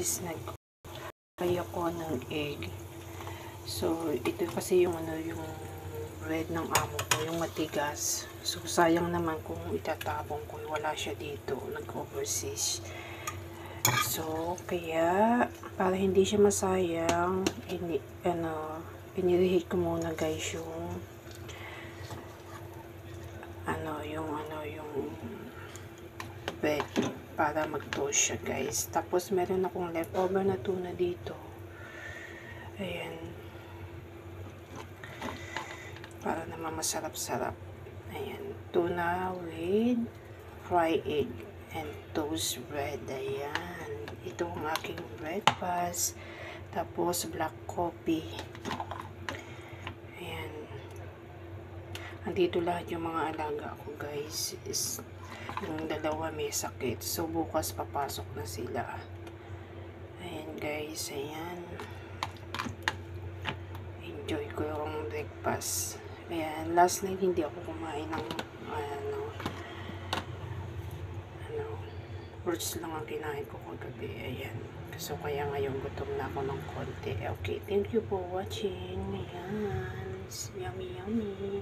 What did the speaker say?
guys, nag-fry ako ng egg. So, ito kasi yung yung bread ng amo ko, yung matigas. So, sayang naman kung itatapon ko, wala siya dito, nag-overseas. So, kaya, para hindi siya masayang, pinirihet ko muna guys yung yung bread para mag-toast siya guys. Tapos meron akong leftover na tuna dito. Ayan. Para naman masarap-sarap. Ayan. Tuna with fried egg and toast bread. Ayan. Ito ang aking breakfast. Tapos black coffee. Ayan. Andito lahat yung mga alaga ko guys. Yung dalawa may sakit. So bukas papasok na sila. Ayan guys. Ayan. Enjoy ko yung breakfast. Ayan. Last night hindi ako kumain ng fruits lang ang kinain ko kagabi. Ayan. So kaya ngayon gutom na ako ng konti. Okay. Thank you for watching. Ayan. Yummy yummy.